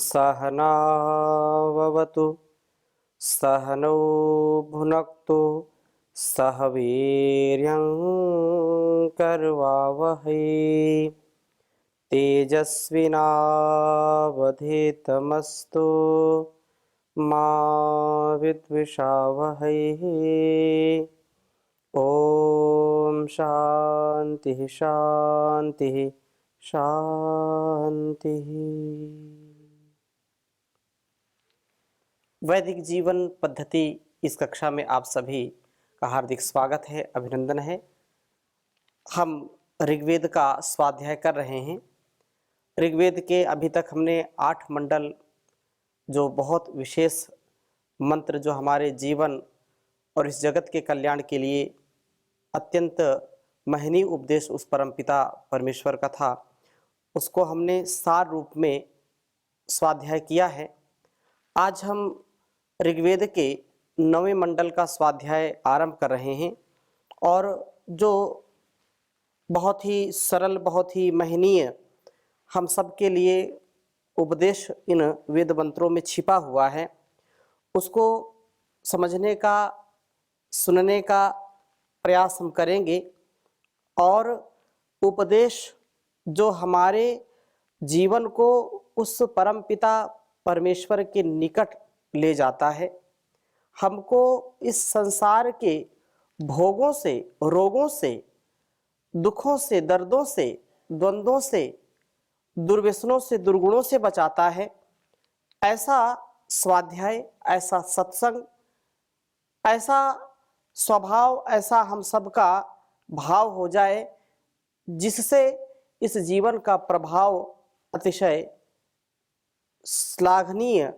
सहनाववतु सहनौ भुनक्तु सह वीर्यं करवावहै तेजस्विनावधीतमस्तु मा विद्विषावहै। ओम शांति शांति शांति। वैदिक जीवन पद्धति इस कक्षा में आप सभी का हार्दिक स्वागत है, अभिनंदन है। हम ऋग्वेद का स्वाध्याय कर रहे हैं। ऋग्वेद के अभी तक हमने 8 मंडल, जो बहुत विशेष मंत्र, जो हमारे जीवन और इस जगत के कल्याण के लिए अत्यंत महनीय उपदेश उस परमपिता परमेश्वर का था, उसको हमने सार रूप में स्वाध्याय किया है। आज हम ऋग्वेद के 9वें मंडल का स्वाध्याय आरंभ कर रहे हैं और जो बहुत ही सरल, बहुत ही महनीय हम सब के लिए उपदेश इन वेद मंत्रों में छिपा हुआ है, उसको समझने का, सुनने का प्रयास हम करेंगे और उपदेश जो हमारे जीवन को उस परमपिता परमेश्वर के निकट ले जाता है, हमको इस संसार के भोगों से, रोगों से, दुखों से, दर्दों से, द्वंद्वों से, दुर्व्यसनों से, दुर्गुणों से बचाता है। ऐसा स्वाध्याय, ऐसा सत्संग, ऐसा स्वभाव, ऐसा हम सबका भाव हो जाए जिससे इस जीवन का प्रभाव अतिशय श्लाघनीय,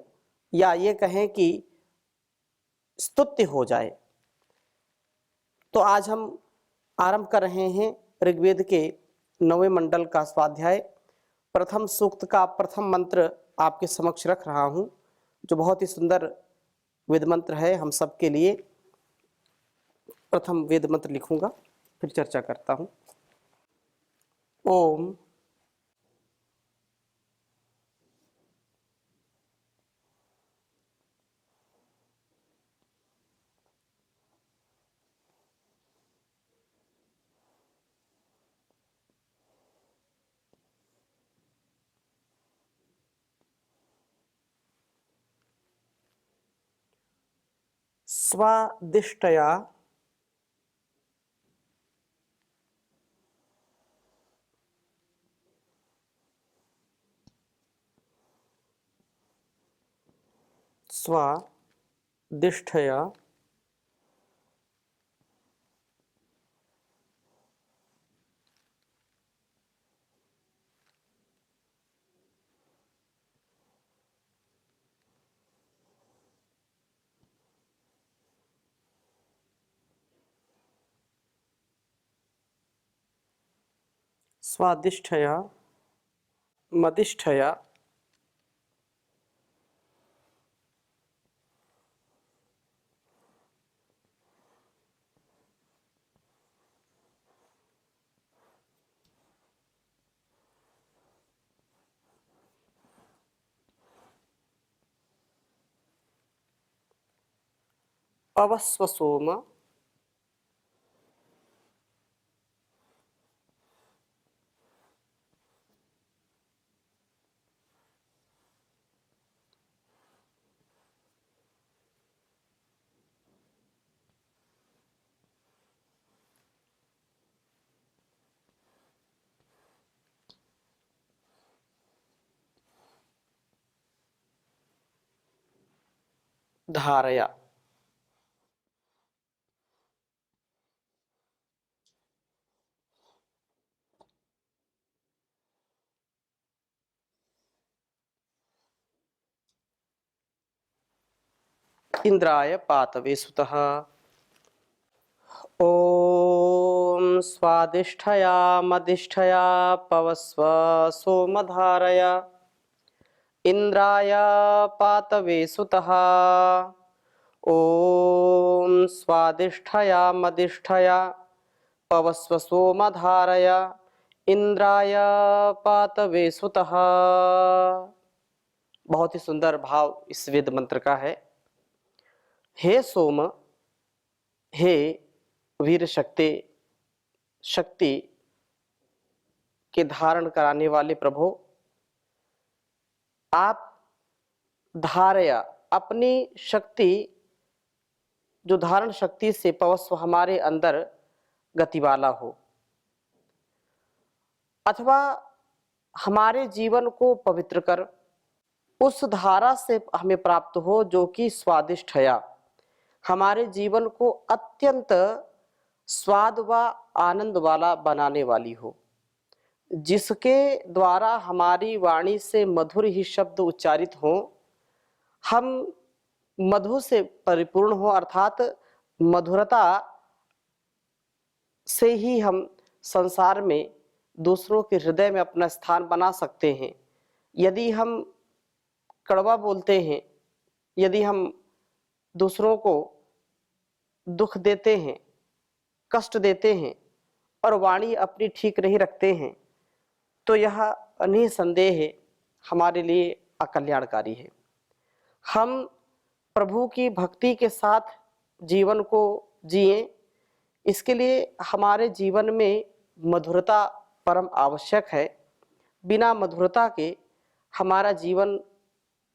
या ये कहें कि स्तुत्य हो जाए। तो आज हम आरंभ कर रहे हैं ऋग्वेद के 9वें मंडल का स्वाध्याय। प्रथम सूक्त का प्रथम मंत्र आपके समक्ष रख रहा हूं, जो बहुत ही सुंदर वेद मंत्र है हम सब के लिए। प्रथम वेद मंत्र लिखूंगा, फिर चर्चा करता हूं। ओम स्वादिष्टया स्वादिष्टया स्वादिष्टया मदिष्टया अवस्वसोम धारया। इंद्राय पातवे सुतः। ओम स्वादिष्ठया मदिष्ठया पवस्व सोमधारया। इंद्राय पातवे सुतः। ओम स्वादिष्ठया मदिष्ठया पवस्व सोमधारया। इंद्राय पातवे सुतः। बहुत ही सुंदर भाव इस वेद मंत्र का है। हे सोम, हे वीर शक्ति शक्ति के धारण कराने वाले प्रभु, आप धारया अपनी शक्ति, जो धारण शक्ति से पवस्व हमारे अंदर गति वाला हो, अथवा हमारे जीवन को पवित्र कर उस धारा से हमें प्राप्त हो जो कि स्वादिष्ट है, हमारे जीवन को अत्यंत स्वाद व आनंद वाला बनाने वाली हो, जिसके द्वारा हमारी वाणी से मधुर ही शब्द उच्चारित हो, हम मधु से परिपूर्ण हो, अर्थात मधुरता से ही हम संसार में दूसरों के हृदय में अपना स्थान बना सकते हैं। यदि हम कड़वा बोलते हैं, यदि हम दूसरों को दुख देते हैं, कष्ट देते हैं और वाणी अपनी ठीक नहीं रखते हैं, तो यह निसंदेह हमारे लिए अकल्याणकारी है। हम प्रभु की भक्ति के साथ जीवन को जिएं, इसके लिए हमारे जीवन में मधुरता परम आवश्यक है। बिना मधुरता के हमारा जीवन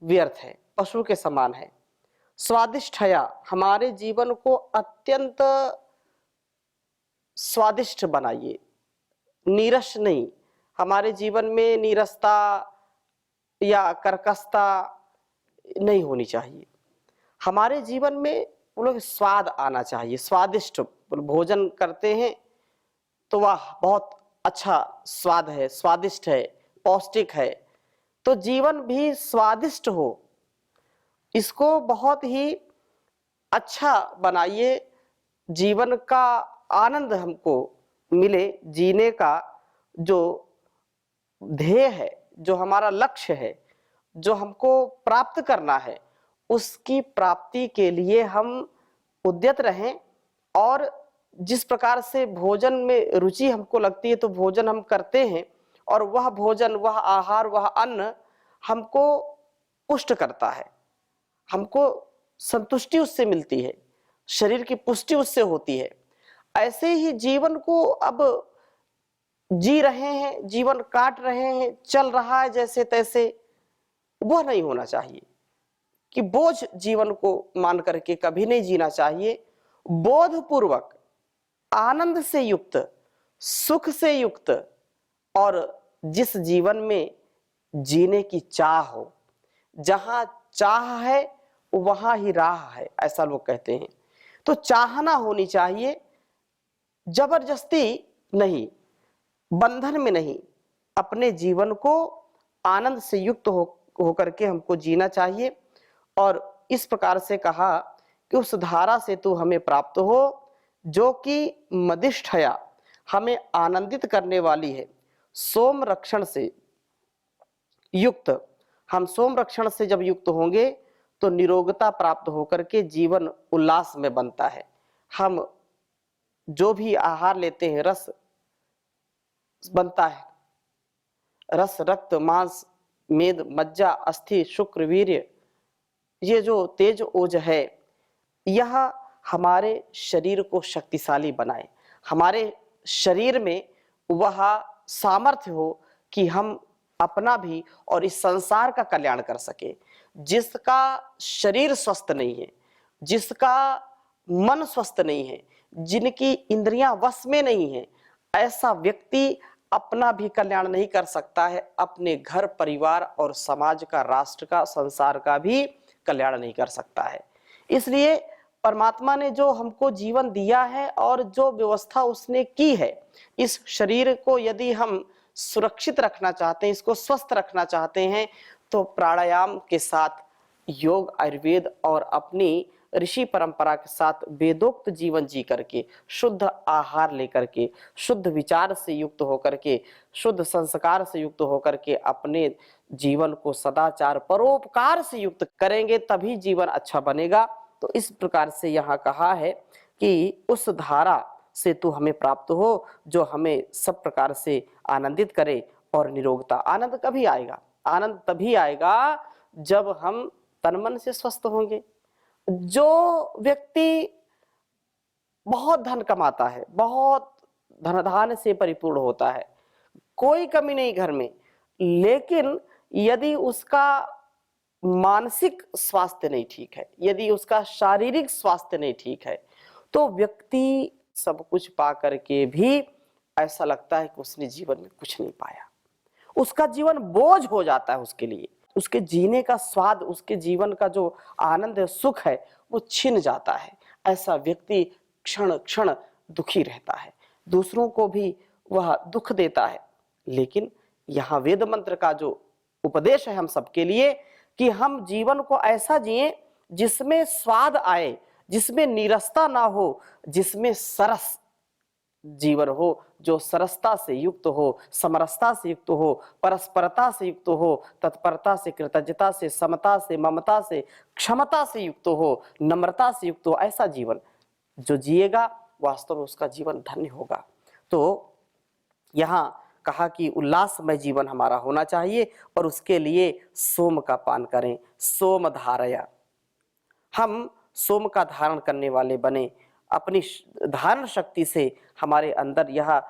व्यर्थ है, पशु के समान है। स्वादिष्ट है, हमारे जीवन को अत्यंत स्वादिष्ट बनाइए, नीरस नहीं। हमारे जीवन में नीरसता या कर्कशता नहीं होनी चाहिए। हमारे जीवन में वो लोग स्वाद आना चाहिए। स्वादिष्ट भोजन करते हैं तो वाह बहुत अच्छा स्वाद है, स्वादिष्ट है, पौष्टिक है, तो जीवन भी स्वादिष्ट हो, इसको बहुत ही अच्छा बनाइए। जीवन का आनंद हमको मिले, जीने का जो ध्येय है, जो हमारा लक्ष्य है, जो हमको प्राप्त करना है, उसकी प्राप्ति के लिए हम उद्यत रहें। और जिस प्रकार से भोजन में रुचि हमको लगती है तो भोजन हम करते हैं, और वह भोजन, वह आहार, वह अन्न हमको पुष्ट करता है, हमको संतुष्टि उससे मिलती है, शरीर की पुष्टि उससे होती है। ऐसे ही जीवन को अब जी रहे हैं, जीवन काट रहे हैं, चल रहा है जैसे तैसे, वह नहीं होना चाहिए कि बोझ जीवन को मान करके कभी नहीं जीना चाहिए। बोधपूर्वक, आनंद से युक्त, सुख से युक्त, और जिस जीवन में जीने की चाह हो, जहां चाह है वहां ही राह है, ऐसा लोग कहते हैं। तो चाहना होनी चाहिए, जबरदस्ती नहीं, बंधन में नहीं। अपने जीवन को आनंद से युक्त होकर के हमको जीना चाहिए। और इस प्रकार से कहा कि उस धारा से तू हमें प्राप्त हो जो कि मदिष्ठया, हमें आनंदित करने वाली है। सोम रक्षण से युक्त, हम सोम रक्षण से जब युक्त होंगे तो निरोगता प्राप्त होकर के जीवन उल्लास में बनता है। हम जो भी आहार लेते हैं, रस बनता है, रस, रक्त, मांस, मेद, मज्जा, अस्थि, शुक्र, वीर्य, ये जो तेज ओज है, यह हमारे शरीर को शक्तिशाली बनाए, हमारे शरीर में वह सामर्थ्य हो कि हम अपना भी और इस संसार का कल्याण कर सके। जिसका शरीर स्वस्थ नहीं है, जिसका मन स्वस्थ नहीं है, जिनकी इंद्रियां वश में नहीं है, ऐसा व्यक्ति अपना भी कल्याण नहीं कर सकता है, अपने घर, परिवार और समाज का, राष्ट्र का, संसार का भी कल्याण नहीं कर सकता है। इसलिए परमात्मा ने जो हमको जीवन दिया है और जो व्यवस्था उसने की है, इस शरीर को यदि हम सुरक्षित रखना चाहते हैं, इसको स्वस्थ रखना चाहते हैं, तो प्राणायाम के साथ योग, आयुर्वेद और अपनी ऋषि परंपरा के साथ वेदोक्त जीवन जी करके, शुद्ध आहार लेकर के, शुद्ध विचार से युक्त होकर के, शुद्ध संस्कार से युक्त होकर के अपने जीवन को सदाचार, परोपकार से युक्त करेंगे, तभी जीवन अच्छा बनेगा। तो इस प्रकार से यहाँ कहा है कि उस धारा से तू हमें प्राप्त हो जो हमें सब प्रकार से आनंदित करे और निरोगता। आनंद कभी आएगा? आनंद तभी आएगा जब हम तन मन से स्वस्थ होंगे। जो व्यक्ति बहुत धन कमाता है, बहुत धन से परिपूर्ण होता है, कोई कमी नहीं घर में, लेकिन यदि उसका मानसिक स्वास्थ्य नहीं ठीक है, यदि उसका शारीरिक स्वास्थ्य नहीं ठीक है, तो व्यक्ति सब कुछ पा करके भी ऐसा लगता है कि उसने जीवन में कुछ नहीं पाया। उसका जीवन बोझ हो जाता है उसके लिए, उसके जीने का स्वाद, उसके जीवन का जो आनंद है, सुख है, वो छिन जाता है। ऐसा व्यक्ति क्षण क्षण दुखी रहता है, दूसरों को भी वह दुख देता है। लेकिन यहाँ वेद मंत्र का जो उपदेश है हम सबके लिए कि हम जीवन को ऐसा जिए जिसमें स्वाद आए, जिसमें नीरसता ना हो, जिसमें सरस जीवन हो, जो सरसता से युक्त हो, समरसता से युक्त हो, परस्परता से युक्त हो, तत्परता से, कृतज्ञता से, समता से, ममता से, क्षमता से युक्त हो, नम्रता से युक्त हो। ऐसा जीवन जो जिएगा वास्तव में उसका जीवन धन्य होगा। तो यहाँ कहा कि उल्लासमय जीवन हमारा होना चाहिए और उसके लिए सोम का पान करें। सोम धारया, हम सोम का धारण करने वाले बने। अपनी धारण शक्ति से हमारे अंदर यह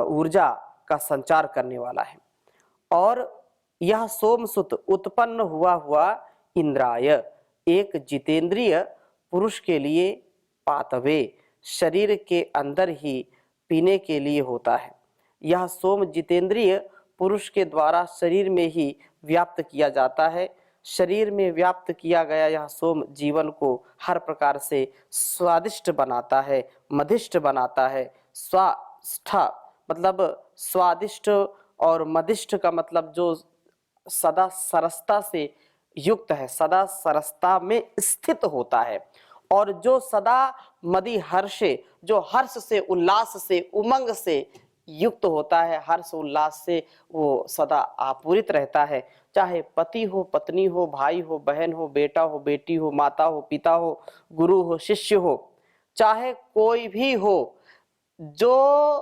ऊर्जा का संचार करने वाला है। और यह सोमसुत उत्पन्न हुआ इंद्राय, एक जितेंद्रिय पुरुष के लिए पातवे, शरीर के अंदर ही पीने के लिए होता है। यह सोम जितेंद्रिय पुरुष के द्वारा शरीर में ही व्याप्त किया जाता है। शरीर में व्याप्त किया गया यह सोम जीवन को हर प्रकार से स्वादिष्ट बनाता है, मदिष्ट बनाता है। स्वाष्ठा मतलब स्वादिष्ट और मदिष्ट का मतलब जो सदा सरसता से युक्त है, सदा सरसता में स्थित होता है। और जो सदा मदि हर्षे, जो हर्ष से, उल्लास से, उमंग से युक्त होता है, हर्ष उल्लास से वो सदा आपूरित रहता है। चाहे पति हो, पत्नी हो, भाई हो, बहन हो, बेटा हो, बेटी हो, माता हो, पिता हो, गुरु हो, शिष्य हो, चाहे कोई भी हो, जो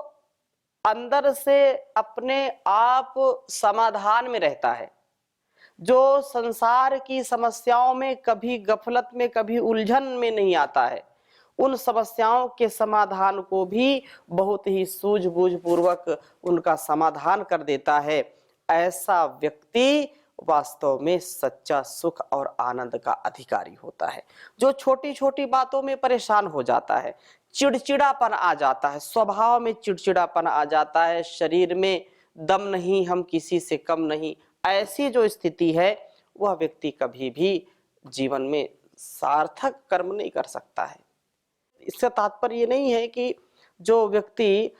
अंदर से अपने आप समाधान में रहता है, जो संसार की समस्याओं में कभी गफलत में, कभी उलझन में नहीं आता है, उन समस्याओं के समाधान को भी बहुत ही सूझबूझ पूर्वक उनका समाधान कर देता है। ऐसा व्यक्ति वास्तव में सच्चा सुख और आनंद का अधिकारी होता है। जो छोटी छोटी बातों में परेशान हो जाता है, चिड़चिड़ापन आ जाता है, स्वभाव में चिड़चिड़ापन आ जाता है, शरीर में दम नहीं, हम किसी से कम नहीं, ऐसी जो स्थिति है, वह व्यक्ति कभी भी जीवन में सार्थक कर्म नहीं कर सकता है। इसका तात्पर्य ये नहीं है कि जो व्यक्ति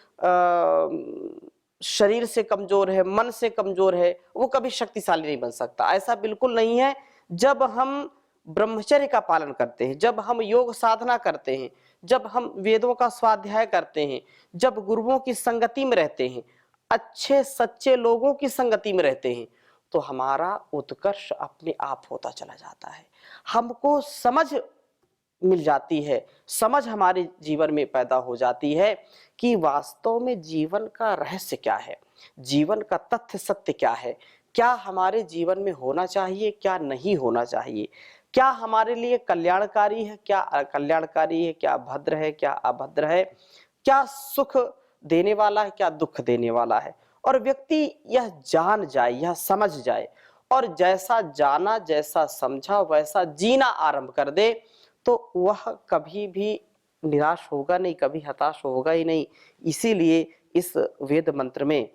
शरीर से कमजोर है, मन से कमजोर है, वो कभी शक्तिशाली नहीं बन सकता, ऐसा बिल्कुल नहीं है। जब हम ब्रह्मचर्य का पालन करते हैं, जब हम योग साधना करते हैं, जब हम वेदों का स्वाध्याय करते हैं, जब गुरुओं की संगति में रहते हैं, अच्छे सच्चे लोगों की संगति में रहते हैं, तो हमारा उत्कर्ष अपने आप होता चला जाता है। हमको समझ मिल जाती है, समझ हमारे जीवन में पैदा हो जाती है कि वास्तव में जीवन का रहस्य क्या है, जीवन का तथ्य सत्य क्या है, क्या हमारे जीवन में होना चाहिए, क्या नहीं होना चाहिए, क्या हमारे लिए कल्याणकारी है, क्या अकल्याणकारी है, क्या भद्र है, क्या अभद्र है, क्या सुख देने वाला है, क्या दुख देने वाला है। और व्यक्ति यह जान जाए, यह समझ जाए और जैसा जाना, जैसा समझा, वैसा जीना आरंभ कर दे, तो वह कभी भी निराश होगा नहीं, कभी हताश होगा ही नहीं। इसीलिए इस वेद मंत्र में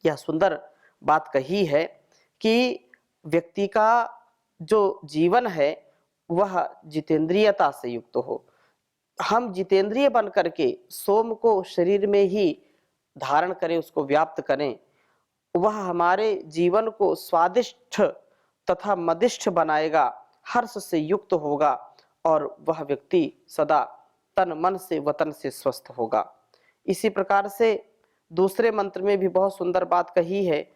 यह सुंदर बात कही है कि व्यक्ति का जो जीवन है वह जितेंद्रियता से युक्त हो। हम जितेंद्रिय बन करके सोम को शरीर में ही धारण करें, उसको व्याप्त करें, वह हमारे जीवन को स्वादिष्ट तथा मदिष्ट बनाएगा, हर्ष से युक्त होगा और वह व्यक्ति सदा तन मन से वतन से स्वस्थ होगा। इसी प्रकार से दूसरे मंत्र में भी बहुत सुंदर बात कही है।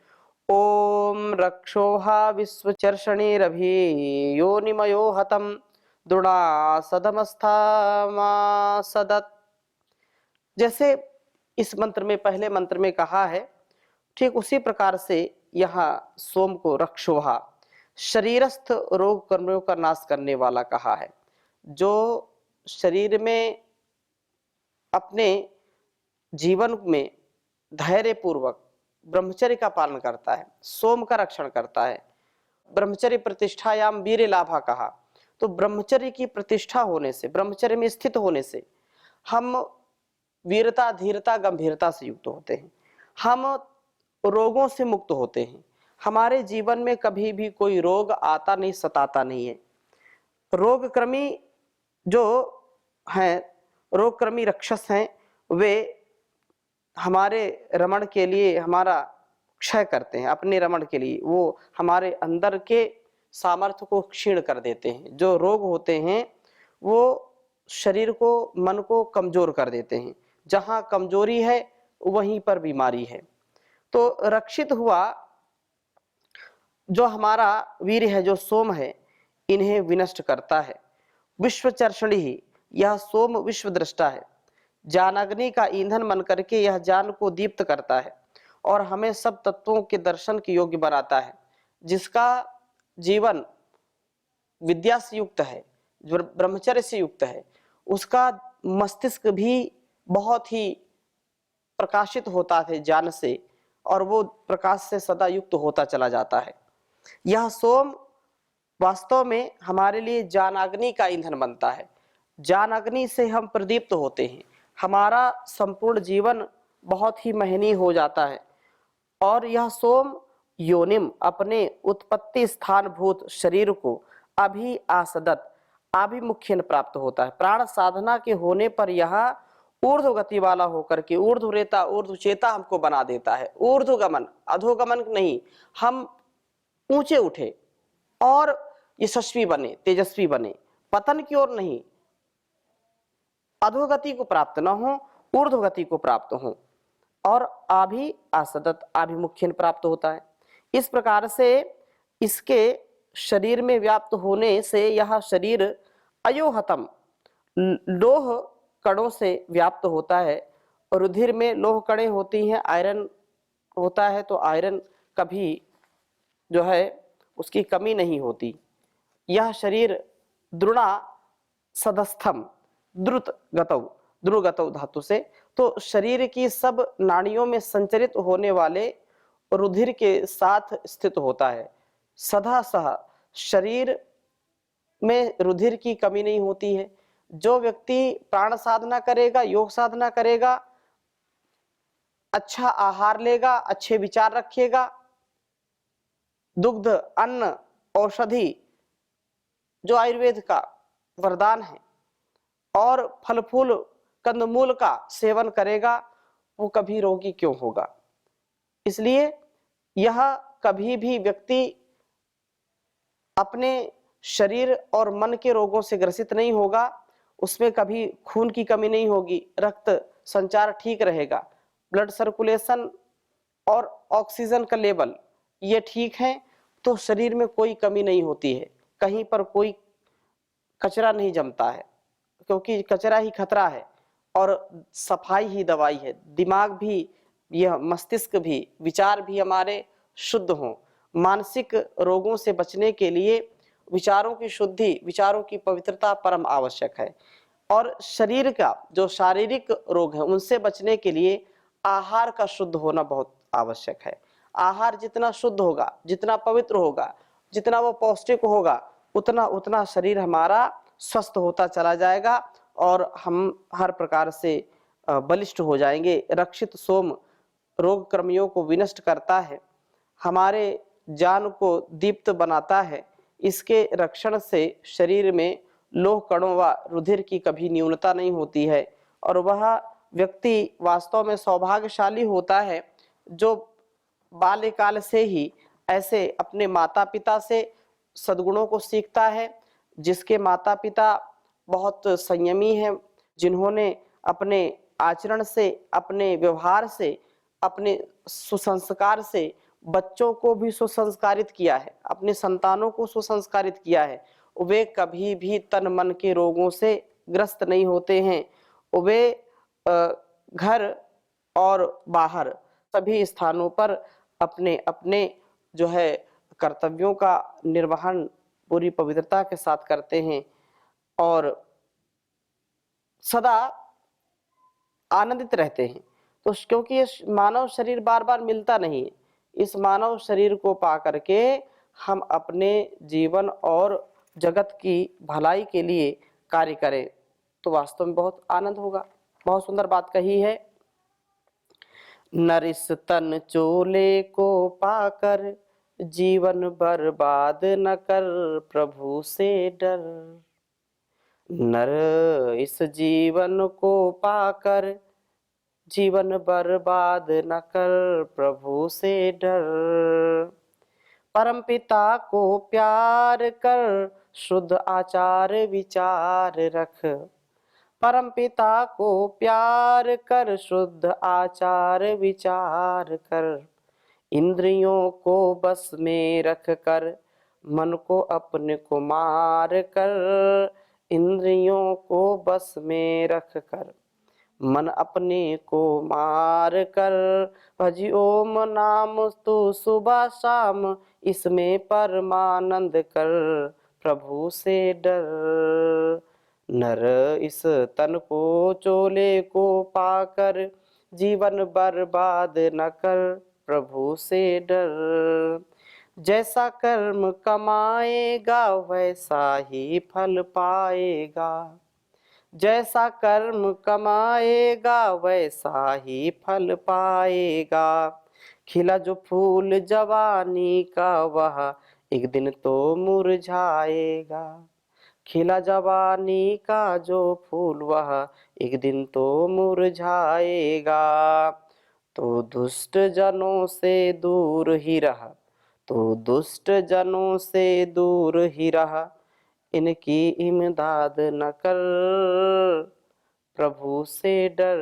ओम रक्षोहा विश्वचर्षणिरभि योनिमयो हतम दृढ़ा सदमस्था सदत। जैसे इस मंत्र में, पहले मंत्र में कहा है, ठीक उसी प्रकार से यहाँ सोम को रक्षोहा, शरीरस्थ रोग कर्मों का नाश करने वाला कहा है। जो शरीर में अपने जीवन में धैर्य पूर्वक ब्रह्मचर्य का पालन करता है, सोम का रक्षण करता है, ब्रह्मचर्य प्रतिष्ठायाम वीर्य लाभा कहा। तो ब्रह्मचर्य की प्रतिष्ठा होने से, ब्रह्मचर्य में स्थित होने से हम वीरता, धीरता, गंभीरता से युक्त होते हैं। हम रोगों से मुक्त होते हैं। हमारे जीवन में कभी भी कोई रोग आता नहीं, सताता नहीं है। रोगक्रमी जो हैं, रोगक्रमी राक्षस हैं, वे हमारे रमण के लिए हमारा क्षय करते हैं। अपने रमण के लिए वो हमारे अंदर के सामर्थ्य को क्षीण कर देते हैं। जो रोग होते हैं वो शरीर को, मन को कमजोर कर देते हैं। जहां कमजोरी है वहीं पर बीमारी है। तो रक्षित हुआ जो हमारा वीर है, जो सोम है, इन्हें विनष्ट करता है। विश्वचर्षणी ही, यह सोम विश्व दृष्टा है। ज्ञानाग्नि का ईंधन बन करके यह ज्ञान को दीप्त करता है और हमें सब तत्वों के दर्शन के योग्य बनाता है। जिसका जीवन विद्या से युक्त है, जो ब्रह्मचर्य से युक्त है, उसका मस्तिष्क भी बहुत ही प्रकाशित होता है ज्ञान से, और वो प्रकाश से सदा युक्त होता चला जाता है। यह सोम वास्तव में हमारे लिए ज्ञानाग्नि का ईंधन बनता है। ज्ञानाग्नि से हम प्रदीप्त होते हैं। हमारा संपूर्ण जीवन बहुत ही महनीय हो जाता है। और यह सोम योनिम, अपने उत्पत्ति स्थान भूत शरीर को अभी आसदत, आभिमुख्यन प्राप्त होता है। प्राण साधना के होने पर यह ऊर्ध्व गति वाला होकर के ऊर्ध्व रेता, ऊर्ध्व चेता हमको बना देता है। ऊर्ध्व गमन, अधोगमन नहीं, हम ऊंचे उठे और यशस्वी बने, तेजस्वी बने, पतन की ओर नहीं, अधोगति को प्राप्त न हो, ऊर्ध्व गति को प्राप्त हो। और आभि आसदत, आभिमुख्यन प्राप्त होता है। इस प्रकार से इसके शरीर में व्याप्त होने से यह शरीर अयोहतम, लोह कणों से व्याप्त होता है। रुधिर में लोह कणें होती हैं, आयरन होता है, तो आयरन कभी जो है उसकी कमी नहीं होती। यह शरीर द्रुणा सदस्थम, द्रुत गतौ, ध्रुगतौ धातु से, तो शरीर की सब नाड़ियों में संचरित होने वाले रुधिर के साथ स्थित होता है। सदा सह शरीर में रुधिर की कमी नहीं होती है। जो व्यक्ति प्राण साधना करेगा, योग साधना करेगा, अच्छा आहार लेगा, अच्छे विचार रखेगा, दुग्ध, अन्न, औषधि जो आयुर्वेद का वरदान है, और फल फूल कंदमूल का सेवन करेगा, वो कभी रोगी क्यों होगा। इसलिए यह कभी भी व्यक्ति अपने शरीर और मन के रोगों से ग्रसित नहीं होगा। उसमें कभी खून की कमी नहीं होगी, रक्त संचार ठीक रहेगा, ब्लड सर्कुलेशन और ऑक्सीजन का लेवल ये ठीक है, तो शरीर में कोई कमी नहीं होती है। कहीं पर कोई कचरा नहीं जमता है, क्योंकि कचरा ही खतरा है और सफाई ही दवाई है। दिमाग भी, यह मस्तिष्क भी, विचार भी हमारे शुद्ध हों। मानसिक रोगों से बचने के लिए विचारों की शुद्धि, विचारों की पवित्रता परम आवश्यक है। और शरीर का जो शारीरिक रोग है उनसे बचने के लिए आहार का शुद्ध होना बहुत आवश्यक है। आहार जितना शुद्ध होगा, जितना पवित्र होगा, जितना वो पौष्टिक होगा, उतना उतना शरीर हमारा स्वस्थ होता चला जाएगा और हम हर प्रकार से बलिष्ठ हो जाएंगे। रक्षित सोम रोग कर्मियों को विनष्ट करता है, हमारे जान को दीप्त बनाता है। इसके रक्षण से शरीर में लोह कणों व रुधिर की कभी न्यूनता नहीं होती है और वह व्यक्ति वास्तव में सौभाग्यशाली होता है जो बाल्यकाल से ही ऐसे अपने माता पिता से सद्गुणों को सीखता है। जिसके माता पिता बहुत संयमी हैं, जिन्होंने अपने आचरण से, अपने व्यवहार से, अपने सुसंस्कार से बच्चों को भी सुसंस्कारित किया है, अपने संतानों को सुसंस्कारित किया है, वे कभी भी तन मन के रोगों से ग्रस्त नहीं होते हैं। वे घर और बाहर सभी स्थानों पर अपने अपने जो है कर्तव्यों का निर्वहन पूरी पवित्रता के साथ करते हैं और सदा आनंदित रहते हैं। तो क्योंकि ये मानव शरीर बार बार मिलता नहीं है, इस मानव शरीर को पा करके हम अपने जीवन और जगत की भलाई के लिए कार्य करें तो वास्तव में बहुत आनंद होगा। बहुत सुंदर बात कही है, नरिस तन चोले को पाकर जीवन बर्बाद न कर प्रभु से डर। नर इस जीवन को पाकर जीवन बर्बाद न कर प्रभु से डर। परमपिता को प्यार कर शुद्ध आचार विचार रख। परमपिता को प्यार कर शुद्ध आचार विचार कर। इंद्रियों को बस में रख कर मन को अपने को मार कर। इंद्रियों को बस में रख कर मन अपने को मार कर। भजी ओम नाम तू सुबह शाम इसमें परमानंद कर प्रभु से डर। नर इस तन को चोले को पाकर जीवन बर्बाद न कर प्रभु से डर। जैसा कर्म कमाएगा वैसा ही फल पाएगा। जैसा कर्म कमाएगा वैसा ही फल पाएगा। खिला जो फूल जवानी का वह एक दिन तो मुरझाएगा। खिला जवानी का जो फूल वह एक दिन तो मुरझाएगा। तो दुष्ट जनों से दूर ही रहा। तो दुष्ट जनों से दूर ही रहा। इनकी इमदाद न कर प्रभु से डर।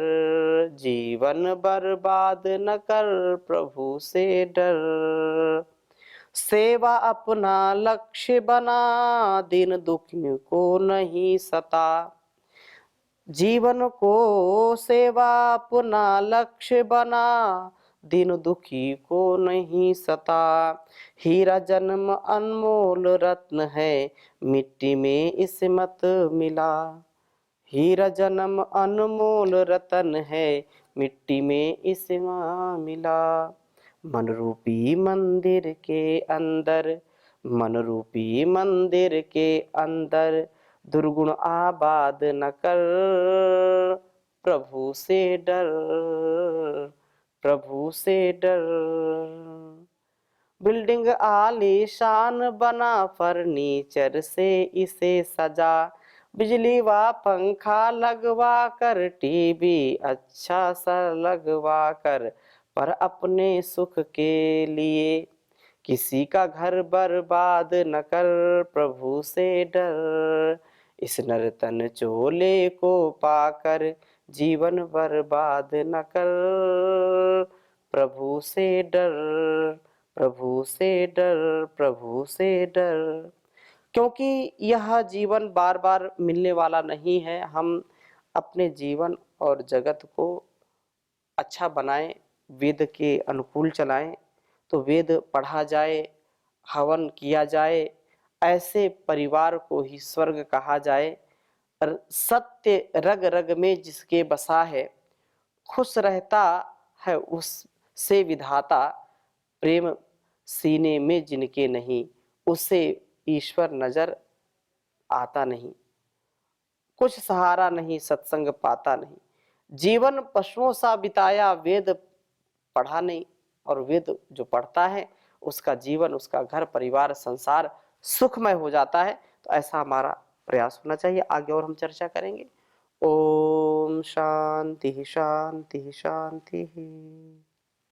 जीवन बर्बाद न कर प्रभु से डर। सेवा अपना लक्ष्य बना दिन दुखियों को नहीं सता। जीवन को सेवा अपना लक्ष्य बना दिन दुखी को नहीं सता। हीरा जन्म अनमोल रत्न है मिट्टी में इसे मत मिला। हीरा जन्म अनमोल रतन है मिट्टी में इसे मिला। मन रूपी मंदिर के अंदर मन रूपी मंदिर के अंदर दुर्गुण आबाद न कर प्रभु से डर। प्रभु से डर। बिल्डिंग आलीशान बना फर्नीचर से इसे सजा। बिजली व पंखा लगवा कर टीवी अच्छा सा लगवा कर पर अपने सुख के लिए किसी का घर बर्बाद न कर प्रभु से डर। इस नर्तन चोले को पाकर जीवन बर्बाद न कर प्रभु से डर। प्रभु से डर। प्रभु से डर। क्योंकि यह जीवन बार बार मिलने वाला नहीं है। हम अपने जीवन और जगत को अच्छा बनाएं, वेद के अनुकूल चलाएं। तो वेद पढ़ा जाए, हवन किया जाए, ऐसे परिवार को ही स्वर्ग कहा जाए। सत्य रग रग में जिसके बसा है खुश रहता है उससे विधाता। प्रेम सीने में जिनके नहीं उससे ईश्वर नजर आता नहीं। कुछ सहारा नहीं सत्संग पाता नहीं। जीवन पशुओं सा बिताया वेद पढ़ा नहीं। और वेद जो पढ़ता है उसका जीवन उसका घर परिवार संसार सुखमय हो जाता है। तो ऐसा हमारा प्रयास होना चाहिए। आगे और हम चर्चा करेंगे। ओम शांति शांति शांति।